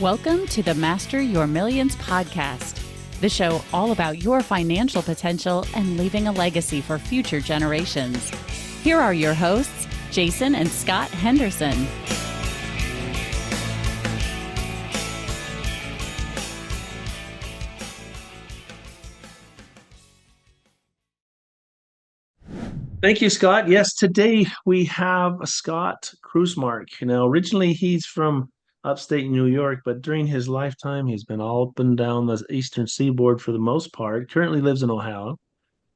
Welcome to the Master Your Millions podcast, the show all about your financial potential and leaving a legacy for future generations. Here are your hosts, Jason and Scott Henderson. Thank you, Scott. Yes, today we have Scott Krusemark. Now, originally he's from upstate New York, but during his lifetime, he's been all up and down the eastern seaboard for the most part. Currently lives in Ohio.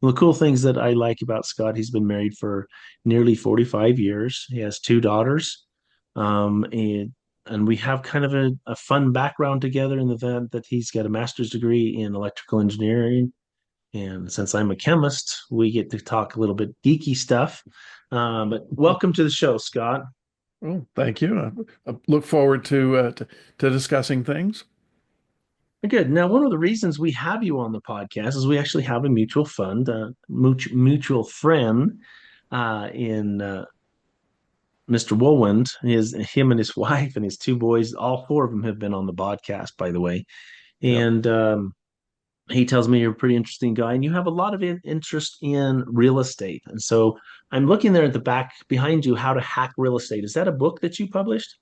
The cool things that I like about Scott, he's been married for nearly 45 years. He has two daughters. And we have kind of a fun background together in the event that he's got a master's degree in electrical engineering, and since I'm a chemist, we get to talk a little bit geeky stuff. But welcome to the show, Scott. Well, thank you. I look forward to discussing things. Good. Now, one of the reasons we have you on the podcast is we actually have a mutual fund, mutual friend in Mr. Woolwind. Him and his wife and his two boys, all four of them have been on the podcast, by the way. Yep. And he tells me you're a pretty interesting guy and you have a lot of interest in real estate. And so I'm looking there at the back behind you, How to Hack Real Estate. Is that a book that you published?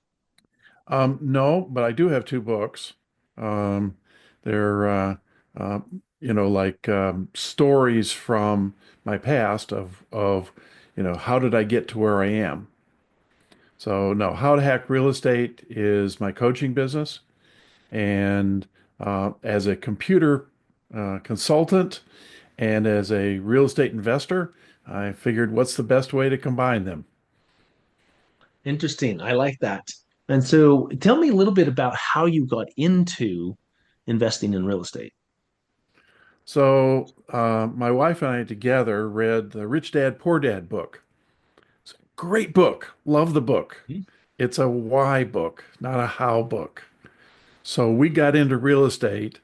No, but I do have two books. Um, they're uh, like stories from my past of how did I get to where I am. So no, How to Hack Real Estate is my coaching business, and as a computer consultant and as a real estate investor, I figured what's the best way to combine them. Interesting. I like that. And so tell me a little bit about how you got into investing in real estate. So, my wife and I together read the Rich Dad Poor Dad book. It's a great book. Love the book. Hmm. It's a why book, not a how book. So we got into real estate,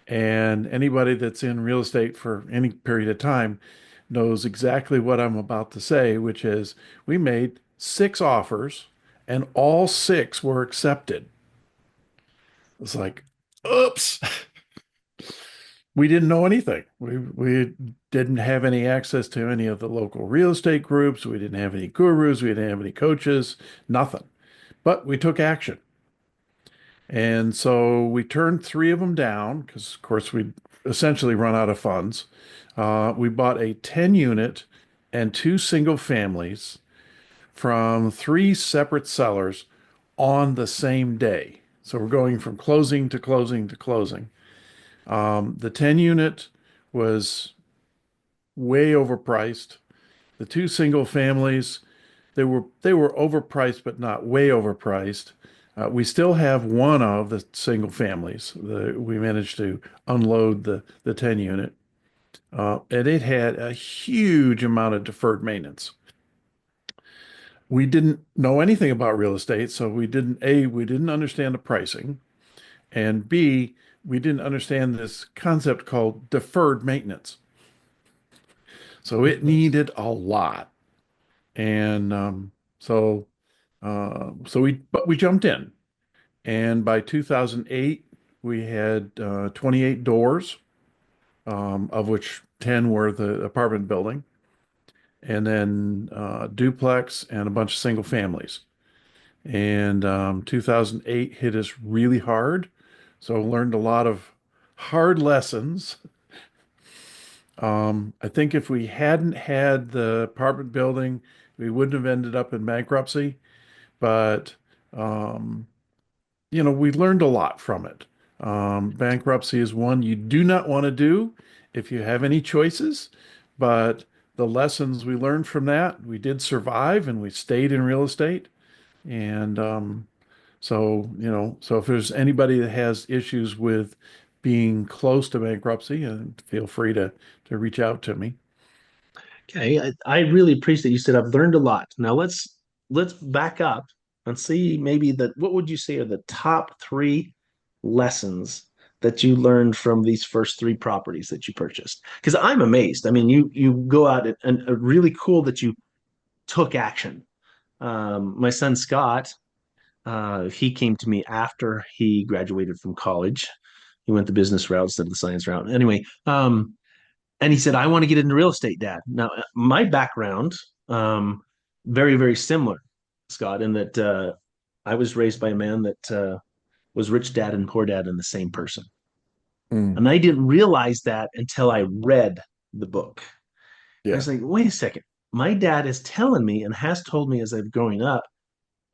and anybody that's in real estate for any period of time knows exactly what I'm about to say, which is we made six offers and all six were accepted. It's like, oops. We didn't know anything. We didn't have any access to any of the local real estate groups. We didn't have any gurus. We didn't have any coaches, nothing. But we took action. And so we turned three of them down because, of course, we'd essentially run out of funds. We bought a 10 unit and two single families from three separate sellers on the same day. So we're going from closing to closing to closing. The 10 unit was way overpriced. The two single families, they were overpriced, but not way overpriced. We still have one of the single families. We managed to unload the 10 unit, and it had a huge amount of deferred maintenance. We didn't know anything about real estate, so we didn't understand the pricing, and B, we didn't understand this concept called deferred maintenance. So it needed a lot. And but we jumped in. And by 2008, we had 28 doors, of which 10 were the apartment building, and then duplex and a bunch of single families. And 2008 hit us really hard. So learned a lot of hard lessons. I think if we hadn't had the apartment building, we wouldn't have ended up in bankruptcy. But we learned a lot from it. Bankruptcy is one you do not want to do if you have any choices, but the lessons we learned from that, we did survive and we stayed in real estate. And so if there's anybody that has issues with being close to bankruptcy, feel free to reach out to me. Okay, I really appreciate you said I've learned a lot. Now let's back up and see maybe that what would you say are the top three lessons that you learned from these first three properties that you purchased? Because I'm amazed. I mean, you go out and really cool that you took action. My son Scott, he came to me after he graduated from college. He went the business route instead of the science route. Anyway, and he said, "I want to get into real estate, Dad." Now, my background, um, very, very similar, Scott, in that I was raised by a man that was rich dad and poor dad in the same person. Mm, And I didn't realize that until I read the book. I yeah. was like, wait a second. My dad is telling me and has told me as I've growing up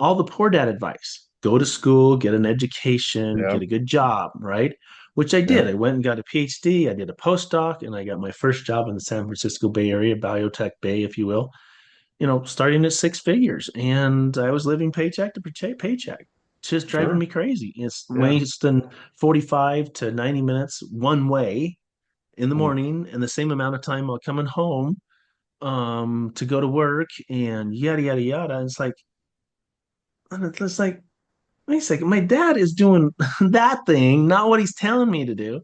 all the poor dad advice: go to school, get an education, Yeah. get a good job, right? Which I Yeah. did. I went and got a PhD, I did a postdoc, and I got my first job in the San Francisco Bay Area, Biotech Bay, if you will, starting at six figures. And I was living paycheck to paycheck, just driving Sure. me crazy. It's Yeah. wasting 45 to 90 minutes one way in the Mm. morning and the same amount of time while coming home to go to work and yada yada yada. It's like, wait a second, my dad is doing that thing, not what he's telling me to do.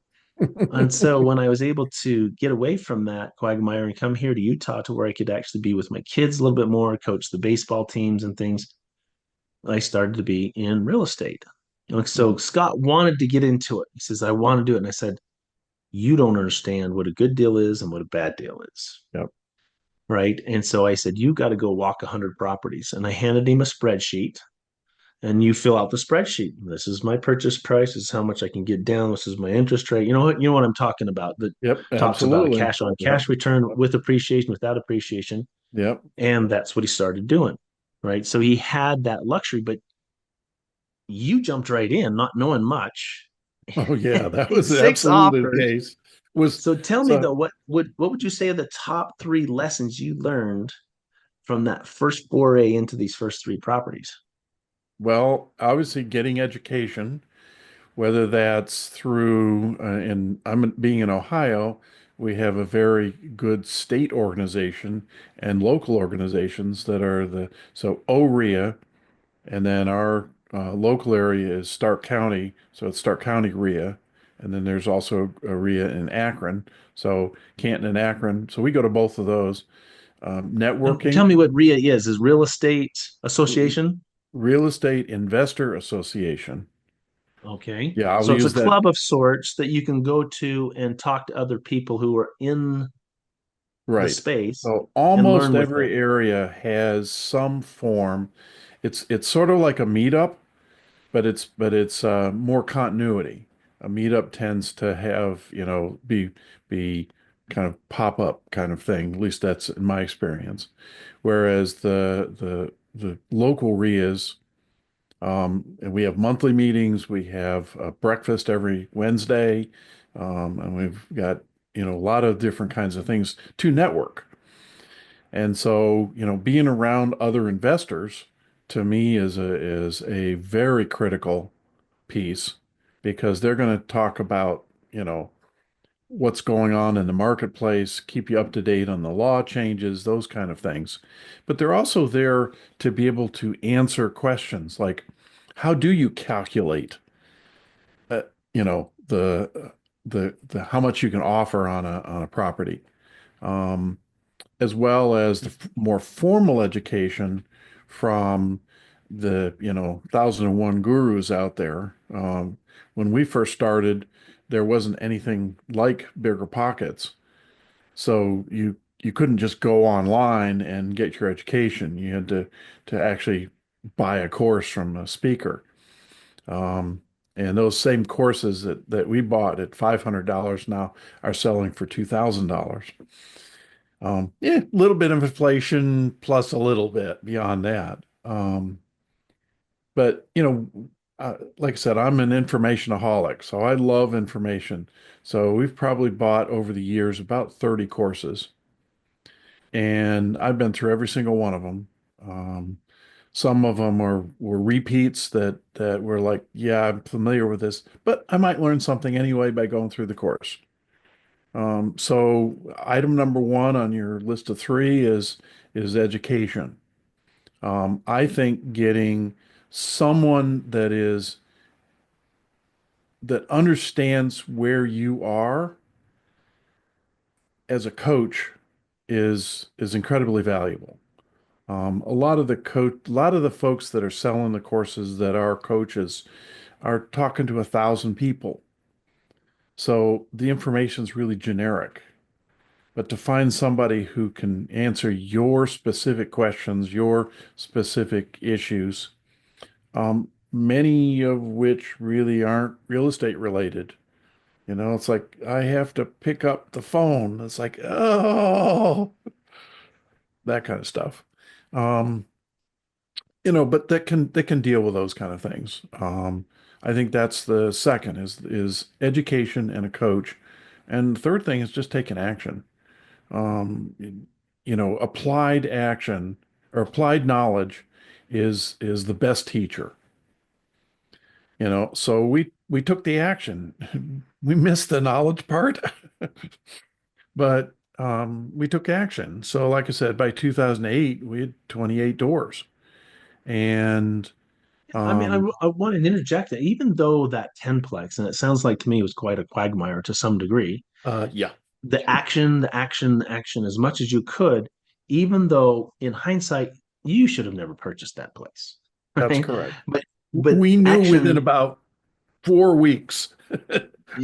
And so when I was able to get away from that quagmire and come here to Utah to where I could actually be with my kids a little bit more, coach the baseball teams and things, I started to be in real estate. So Mm. Scott wanted to get into it. He says, I want to do it. And I said, you don't understand what a good deal is and what a bad deal is. Yep. Right. And so I said, you got to go walk 100 properties. And I handed him a spreadsheet, and you fill out the spreadsheet. This is my purchase price. This is how much I can get down. This is my interest rate. You know what I'm talking about. That Yep. talks about a Absolutely. cash on Yep. cash return Yep. with appreciation, without appreciation. Yep. And that's what he started doing. Right. So he had that luxury, but you jumped right in, not knowing much. Oh yeah, that Made was six absolutely the offers. case. Was So tell me so though, what would you say are the top three lessons you learned from that first foray into these first three properties? well, obviously getting education, whether that's through, and I'm being in Ohio, we have a very good state organization and local organizations that are so OREA, and then our local area is Stark County, so it's Stark County REA, and then there's also a REA in Akron, so Canton and Akron. So we go to both of those. And tell Networking, me what RIA is real estate association. Real Estate Investor Association. Okay. Yeah, I'll So it's a use that. club of sorts that you can go to and talk to other people who are in the Right. space So and almost learn with every them. area has some form. It's sort of like a meetup, but it's more continuity. A meetup tends to have, be kind of pop up kind of thing. At least that's in my experience. Whereas the local RIAs, and we have monthly meetings. We have breakfast every Wednesday, and we've got a lot of different kinds of things to network. And so, being around other investors to me is a very critical piece because they're going to talk about, what's going on in the marketplace, keep you up to date on the law changes, those kind of things. But they're also there to be able to answer questions like, how do you calculate, uh, the how much you can offer on a property? Um, as well as the more formal education from the 1,001 gurus out there. When we first started, there wasn't anything like Bigger Pockets, so you couldn't just go online and get your education. You had to actually buy a course from a speaker. Um, and those same courses that we bought at $500 now are selling for $2,000. Yeah, a little bit of inflation plus a little bit beyond that. But like I said, I'm an informationaholic, so I love information. So we've probably bought over the years about 30 courses, and I've been through every single one of them. Um, some of them were repeats that were like, yeah, I'm familiar with this, but I might learn something anyway by going through the course. So item number one on your list of three is education. I think getting someone that understands where you are as a coach is incredibly valuable. A lot of the folks that are selling the courses that are coaches are talking to 1,000 people. So the information's really generic. But to find somebody who can answer your specific questions, your specific issues, many of which really aren't real estate related. It's like I have to pick up the phone. It's like, oh, that kind of stuff. Um, but that can deal with those kind of things. I think that's the second is education and a coach. And the third thing is just taking action. Um, applied action or applied knowledge is the best teacher. So we took the action. We missed the knowledge part, but we took action. So like I said, by 2008, we had 28 doors. And I mean, um, I want to interject that even though that tenplex, and it sounds like to me it was quite a quagmire to some degree, yeah, the action, as much as you could, even though in hindsight you should have never purchased that place, that's right? correct. But We knew within action about 4 weeks.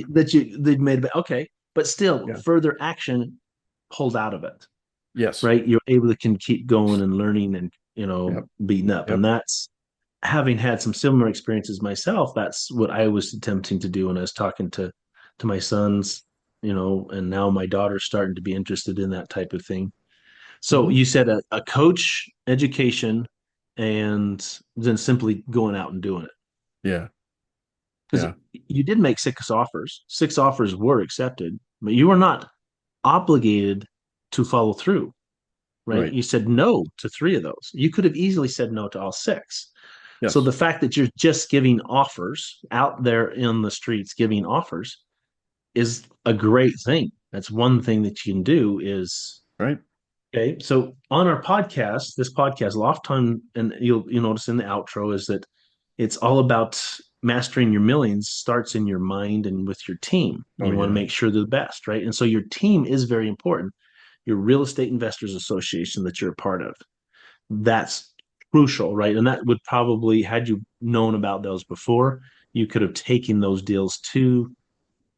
that you they'd made, okay, but still Yeah. further action pulled out of it, Yes. right? You're able to can keep going and learning and Yep. beating up, Yep. and that's having had some similar experiences myself. That's what I was attempting to do when I was talking to my sons, and now my daughter's starting to be interested in that type of thing. So Hmm. you said a coach, education, and then simply going out and doing it. Yeah. Because Yeah. you did make six offers. Six offers were accepted, but you were not obligated to follow through, right? Right. You said no to three of those. You could have easily said no to all six. So Yes. the fact that you're just giving offers out there in the streets, giving offers is a great thing. That's one thing that you can do is Right. okay. So on our podcast, this podcast, Lifetime, and you'll notice in the outro is that it's all about mastering your millions starts in your mind and with your team. Oh, You want to yeah. make sure they're the best, right? And so your team is very important. Your real estate investors association that you're a part of, that's crucial, right? And that would probably, had you known about those before, you could have taken those deals to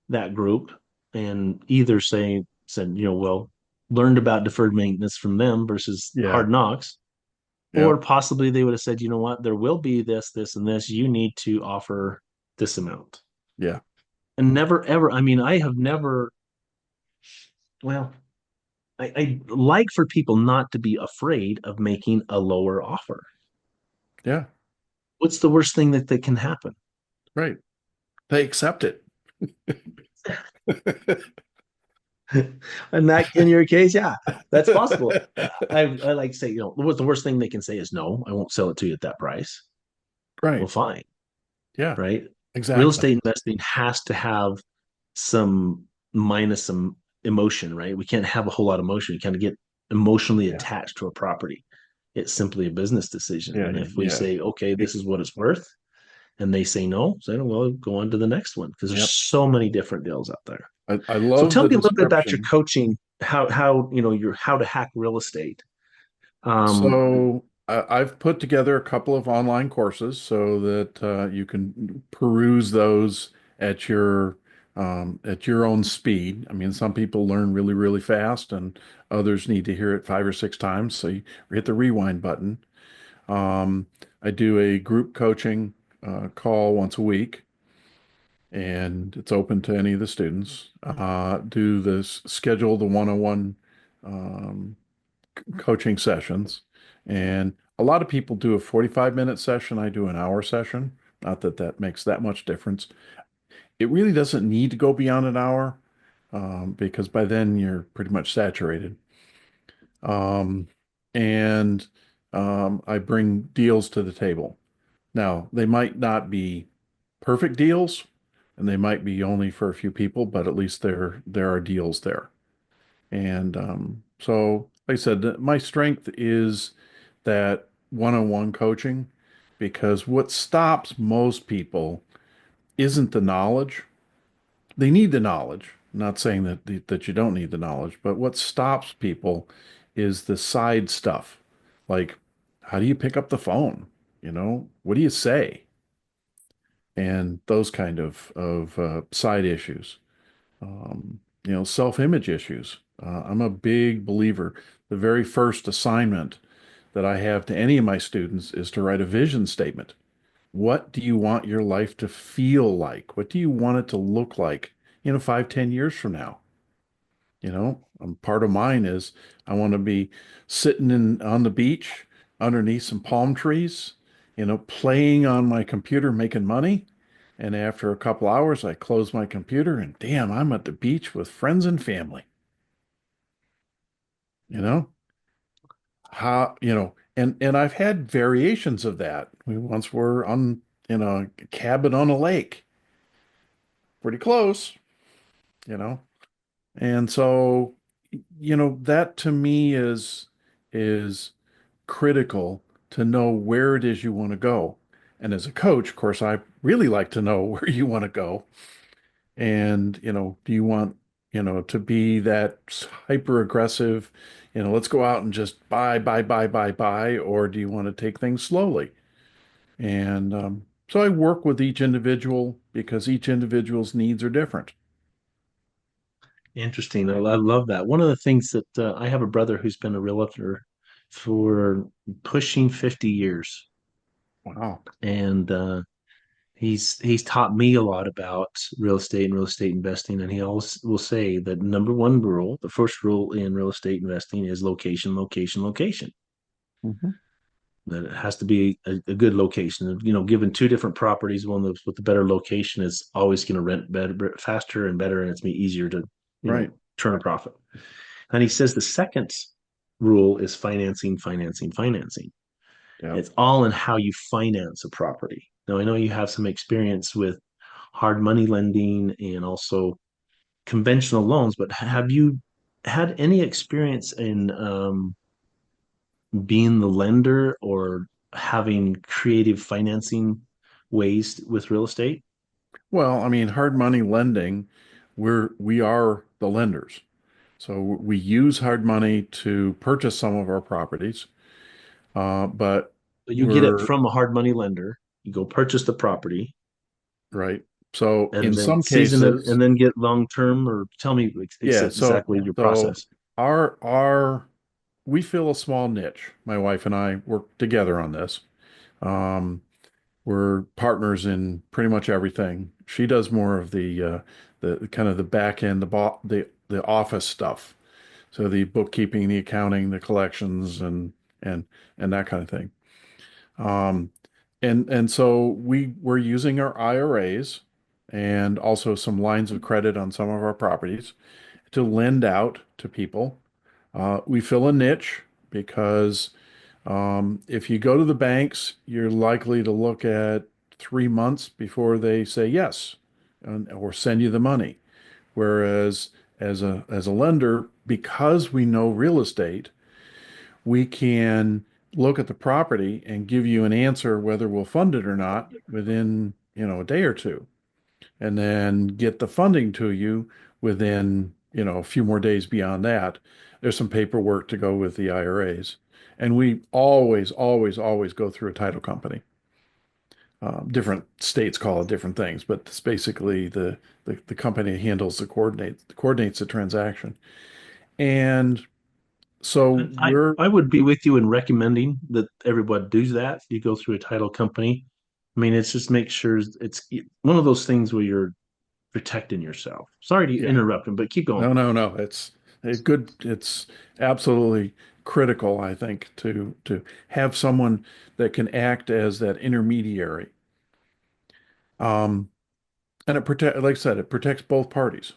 that group and either said, well, learned about deferred maintenance from them versus Yeah. hard knocks, or Yep. possibly they would have said, you know what, there will be this, this, and this. You need to offer this amount. Yeah. And never ever, I mean, I have never, well, I like for people not to be afraid of making a lower offer. Yeah. What's the worst thing that can happen? Right. They accept it. And that, in your case, yeah, that's possible. I like to say, what's the worst thing they can say is no, I won't sell it to you at that price. Well, Right. fine, Yeah. right? Real Exactly. estate investing has to have some minus some emotion, right? We can't have a whole lot of emotion. You kind of get emotionally Yeah. attached to a property. It's simply a business decision. Yeah. And if we Yeah. say, okay, Yeah. this is what it's worth, and they say no, say, well, go on to the next one because there's Yep. so many different deals out there. I So love tell the me a little bit about your description. coaching, how your how to hack real estate. Um, So I've put together a couple of online courses so that you can peruse those at your own speed. I mean, some people learn really, really fast, and others need to hear it 5 or 6 times. So you hit the rewind button. Um, I do a group coaching call once a week, and it's open to any of the students. Do this schedule the one-on-one um, coaching sessions. And a lot of people do a 45-minute session. I do an hour session. Not that that makes that much difference. It really doesn't need to go beyond an hour because by then you're pretty much saturated. Um, and I bring deals to the table. Now, they might not be perfect deals and they might be only for a few people, but at least there are deals there. And so, like I said, my strength is that one-on-one coaching because what stops most people isn't the knowledge. They need the knowledge. I'm not saying that you don't need the knowledge, but what stops people is the side stuff. Like, how do you pick up the phone? What do you say? And those kind of side issues. Self-image issues. I'm a big believer. The very first assignment that I have to any of my students is to write a vision statement. What do you want your life to feel like? What do you want it to look like, 5, 10 years from now? Part of mine is I want to be sitting on the beach underneath some palm trees, playing on my computer, making money. And after a couple hours, I close my computer and damn, I'm at the beach with friends and family. You know, and I've had variations of that. We once were in a cabin on a lake, pretty close, you know. And so, that to me is critical to know where it is you want to go. And as a coach, of course, I really like to know where you want to go. And, do you want, to be that hyper aggressive, let's go out and just buy, buy, buy, buy, buy, or do you want to take things slowly? And so I work with each individual because each individual's needs are different. Interesting. I love that. One of the things that I have a brother who's been a realtor for pushing 50 years. Wow. And he's taught me a lot about real estate and real estate investing. And he always will say that number one rule, the first rule in real estate investing is location, location, location. Hmm. That it has to be a good location. Given two different properties, one with the better location is always going to rent better, faster and better, and it's be easier to, Right. turn a profit. And he says the second rule is financing, financing, financing. Yeah. It's all in how you finance a property. Now, I know you have some experience with hard money lending and also conventional loans, but have you had any experience in being the lender or having creative financing ways with real estate? Well, I mean, hard money lending, we are the lenders. So we use hard money to purchase some of our properties, but So you get it we're from a hard money lender, you go purchase the property, right. So in and then some season it, cases, and then get long term. Or tell me yeah. exactly your So process. our we fill a small niche. My wife and I work together on this. Um, we're partners in pretty much everything. She does more of the kind of the back end, the office stuff. So the bookkeeping, the accounting, the collections, and and that kind of thing. Um, and so we're using our IRAs and also some lines of credit on some of our properties to lend out to people. We fill a niche because if you go to the banks, you're likely to look at 3 months before they say yes or send you the money. Whereas as a lender, because we know real estate, we can look at the property and give you an answer whether we'll fund it or not within, a day or two, and then get the funding to you within, a few more days beyond that. There's some paperwork to go with the IRAs. And we always, always, always go through a title company. Different states call it different things, but it's basically the company handles coordinates the transaction. And so I would be with you in recommending that everybody do that. You go through a title company. I mean, it's just make sure it's one of those things where you're protecting yourself. Sorry to yeah, interrupt him, but keep going. no, no, no. It's a good. It's absolutely critical, I think, to have someone that can act as that intermediary. Um, and like I said, it protects both parties.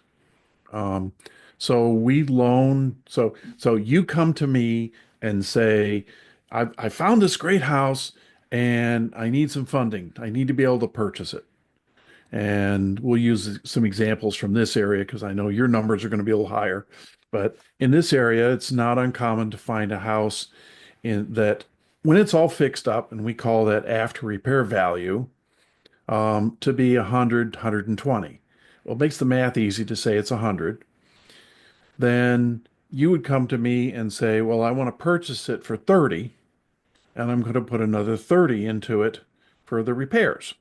Um, so we loan. So you come to me and say, I found this great house and I need some funding. I need to be able to purchase it. And we'll use some examples from this area because I know your numbers are going to be a little higher. But in this area, it's not uncommon to find a house in that when it's all fixed up, and we call that after repair value, to be 100, 120. Well, it makes the math easy to say it's 100. Then you would come to me and say, well, I want to purchase it for 30. and I'm going to put another 30 into it for the repairs.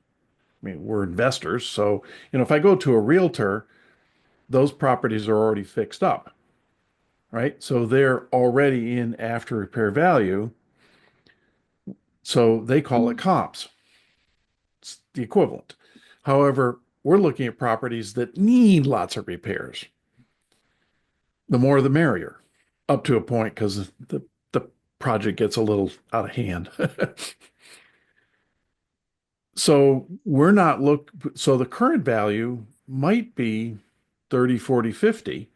I mean, we're investors, so if I go to a realtor, those properties are already fixed up, right? So they're already in after repair value, so they call it comps. It's the equivalent. However, we're looking at properties that need lots of repairs. The more the merrier, up to a point because the project gets a little out of hand. So we're not so the current value might be 30, 40, 50,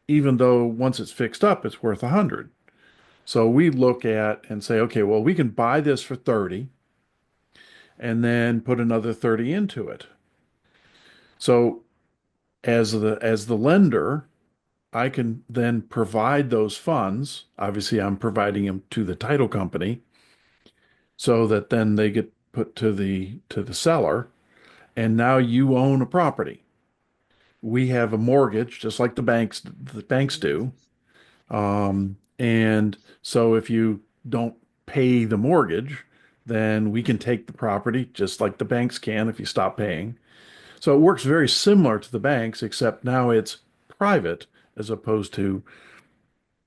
even though once it's fixed up, it's worth 100. So we look at and say, okay, well, we can buy this for 30 and then put another 30 into it. So as the lender, I can then provide those funds. Obviously, I'm providing them to the title company so that then they get put to the seller, and now you own a property. We have a mortgage, just like the banks do. And so if you don't pay the mortgage, then we can take the property just like the banks can if you stop paying. So it works very similar to the banks, except now it's private as opposed to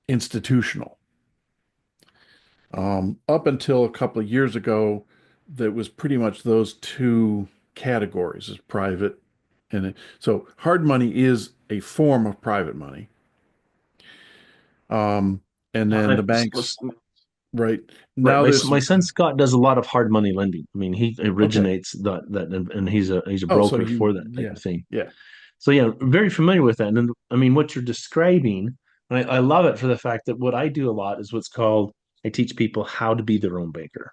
institutional. Up until a couple of years ago, that was pretty much those two categories as private so hard money is a form of private money. Um, and then I, the banks, right right. now there's My son Scott does a lot of hard money lending. I mean, he okay. originates that, and he's a Oh, so broker you for that type yeah, of thing. yeah, So yeah, very familiar with that. And I mean, what you're describing, I love it for the fact that what I do a lot is what's called I teach people how to be their own banker,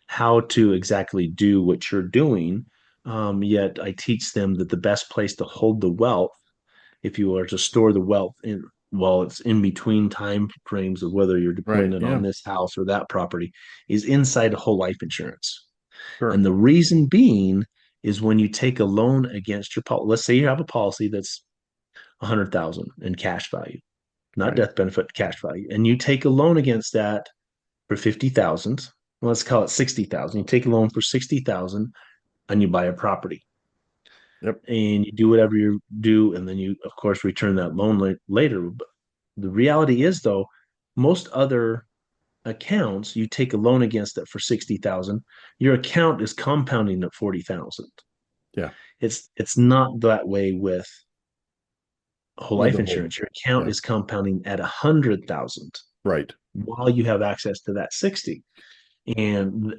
how to exactly do what you're doing. Yet I teach them that the best place to hold the wealth, if you are to store the wealth in while it's in between time frames of whether you're deploying right, it yeah, on this house or that property, is inside a whole life insurance. sure, And the reason being is when you take a loan against your policy, let's say you have a policy that's 100,000 in cash value, not right, death benefit, cash value, and you take a loan against that for 50,000. Well, let's call it 60,000. You take a loan for 60,000 and you buy a property yep, and you do whatever you do, and then you of course return that loan later. But the reality is though, most other accounts you take a loan against it for 60,000, your account is compounding at 40,000. yeah, It's not that way with whole with life the whole, insurance. Your account yeah, is compounding at 100,000 right, while you have access to that 60. And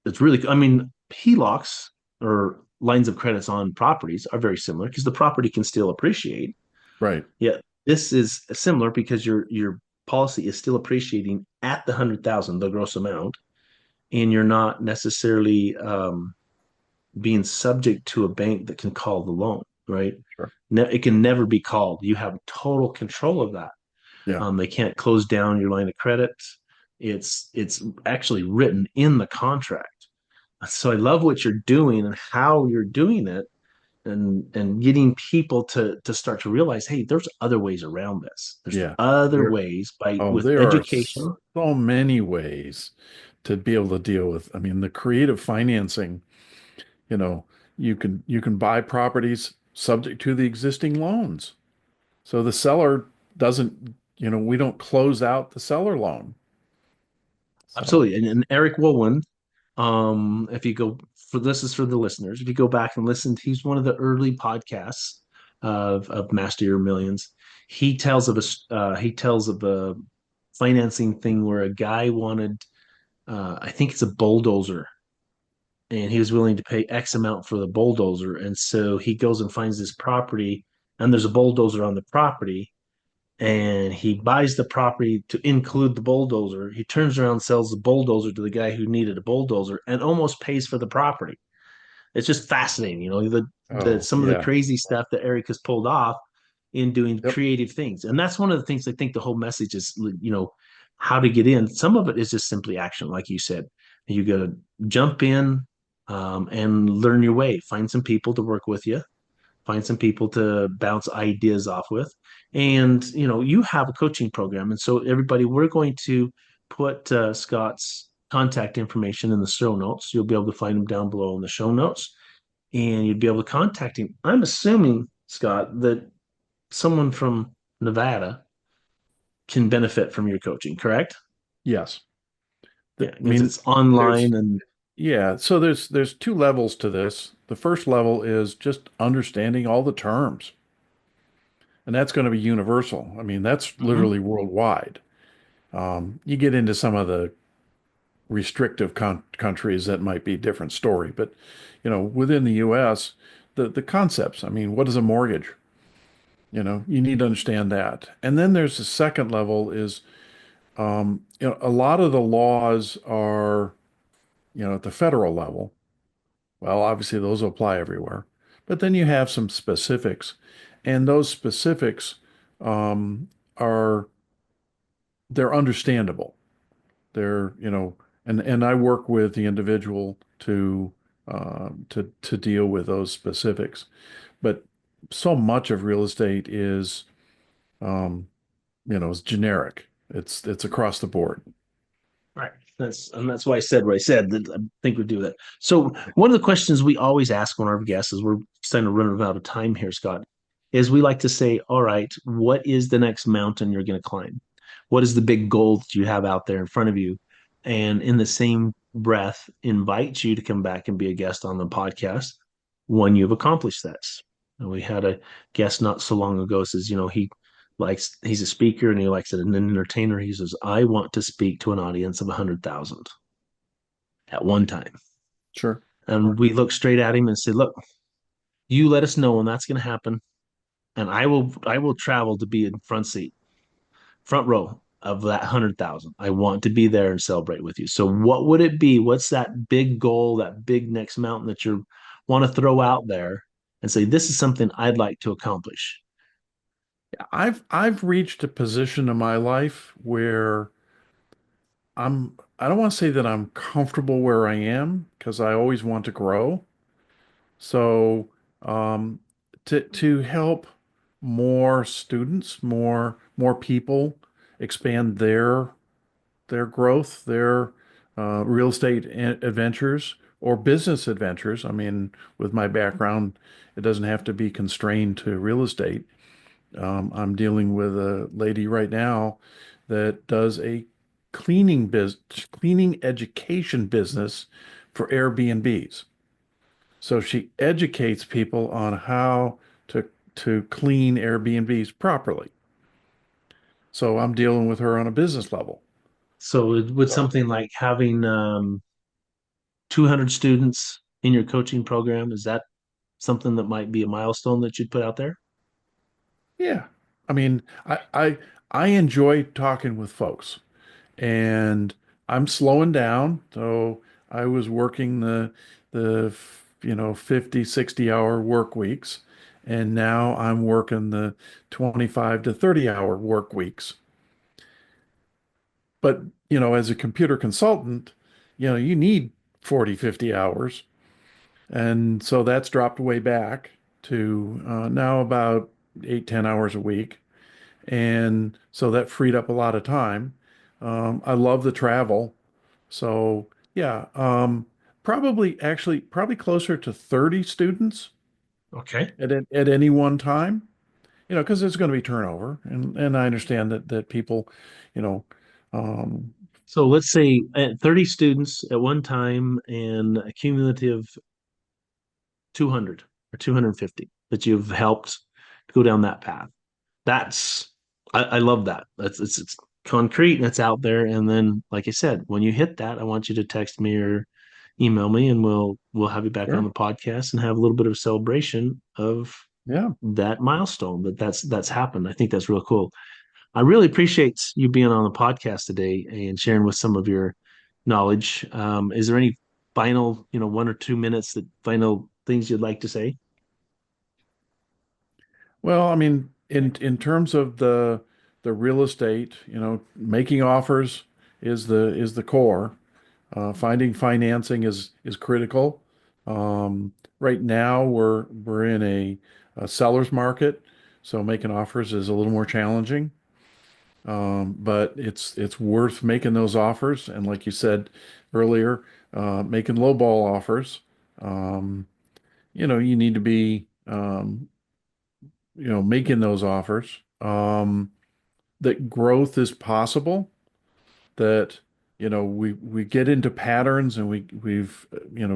it's really, I mean, HELOCs or lines of credits on properties are very similar because the property can still appreciate. right, Yet this is similar because your policy is still appreciating at the 100,000, the gross amount, and you're not necessarily being subject to a bank that can call the loan, right? sure, It can never be called. You have total control of that. yeah, They can't close down your line of credit. It's actually written in the contract. So I love what you're doing and how you're doing it, and getting people to start to realize, hey, there's other ways around this. There's yeah. other There, ways by oh, with there are education. so many ways to be able to deal with. I mean, the creative financing, you know, you can buy properties subject to the existing loans. So the seller doesn't, we don't close out the seller loan. So, Absolutely. And Eric Woolwin, if you go for this is for the listeners, if you go back and listen, he's one of the early podcasts of Master Your Millions. He tells of a financing thing where a guy wanted I think it's a bulldozer, and he was willing to pay X amount for the bulldozer. And so he goes and finds this property, and there's a bulldozer on the property, and he buys the property to include the bulldozer. He turns around, sells the bulldozer to the guy who needed a bulldozer, and almost pays for the property. It's just fascinating, the oh, some of the yeah. crazy stuff that Eric has pulled off in doing Yep. creative things. And that's one of the things I think the whole message is, how to get in. Some of it is just simply action, like you said. You got to jump in, and learn your way. Find some people to work with you. Find some people to bounce ideas off with. And, you have a coaching program. And so, everybody, we're going to put Scott's contact information in the show notes. You'll be able to find him down below in the show notes, and you'd be able to contact him. I'm assuming, Scott, that someone from Nevada can benefit from your coaching, correct? Yes. Yeah, I because mean, it's online there's and yeah, so there's two levels to this. The first level is just understanding all the terms, and that's going to be universal. I mean, that's Mhm. literally worldwide. You get into some of the restrictive countries that might be a different story, but within the U.S., the concepts. I mean, what is a mortgage? You need to understand that. And then there's the second level is a lot of the laws are at the federal level. Well, obviously those apply everywhere, but then you have some specifics, and those specifics um, are they're understandable. And I work with the individual to deal with those specifics. But so much of real estate um, is generic. It's across the board. right. That's why I said what I said. That I think we do that. So one of the questions we always ask on our guests is we're starting to run out of time here, Scott, is we like to say, all right, what is the next mountain you're going to climb? What is the big goal that you have out there in front of you? And in the same breath, invite you to come back and be a guest on the podcast when you've accomplished this. And we had a guest not so long ago says, he's a speaker and he likes it, and an entertainer. He says, I want to speak to an audience of 100,000 at one time. Sure. And we look straight at him and say, look, you let us know when that's going to happen. And I will travel to be in front seat, front row of that 100,000. I want to be there and celebrate with you. So what would it be? What's that big goal, that big next mountain that you want to throw out there and say, this is something I'd like to accomplish? I've reached a position in my life where I don't want to say that I'm comfortable where I am because I always want to grow. So, um, to help more students, more people expand their growth, their real estate adventures or business adventures. I mean, with my background, it doesn't have to be constrained to real estate. I'm dealing with a lady right now that does a cleaning education business for Airbnbs. So she educates people on how to clean Airbnbs properly. So I'm dealing with her on a business level. So would something like having 200 students in your coaching program, is that something that might be a milestone that you'd put out there? Yeah. I mean, I enjoy talking with folks, and I'm slowing down. So I was working the 50, 60-hour work weeks, and now I'm working the 25 to 30-hour work weeks. But, as a computer consultant, you need 40, 50 hours. And so that's dropped way back to now about 8, 10 hours a week. And so that freed up a lot of time. I love the travel. So yeah, probably closer to 30 students Okay. at any one time, because there's going to be turnover. And I understand that people, you know, um, So let's say 30 students at one time and a cumulative 200 or 250 that you've helped go down that path. That's I love that. It's concrete and it's out there. And then, like I said, when you hit that, I want you to text me or email me, and we'll have you back on sure. the podcast and have a little bit of celebration of Yeah. that milestone that's happened. I think that's real cool. I really appreciate you being on the podcast today and sharing with some of your knowledge. Is there any final, 1 or 2 minutes that final things you'd like to say? Well, I mean, in terms of the real estate, making offers is the core. Finding financing is critical. Right now, we're in a seller's market, so making offers is a little more challenging. but it's worth making those offers. And like you said earlier, making lowball offers. Um, you need to be, making those offers. That growth is possible. That we get into patterns, and we've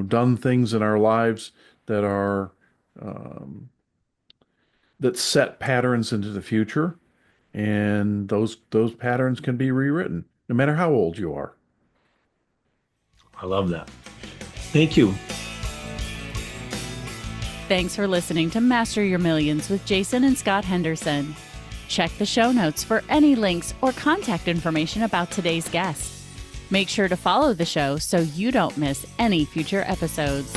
done things in our lives that are um, that set patterns into the future, and those patterns can be rewritten no matter how old you are. I love that. Thank you. Thanks for listening to Master Your Millions with Jason and Scott Henderson. Check the show notes for any links or contact information about today's guest. Make sure to follow the show so you don't miss any future episodes.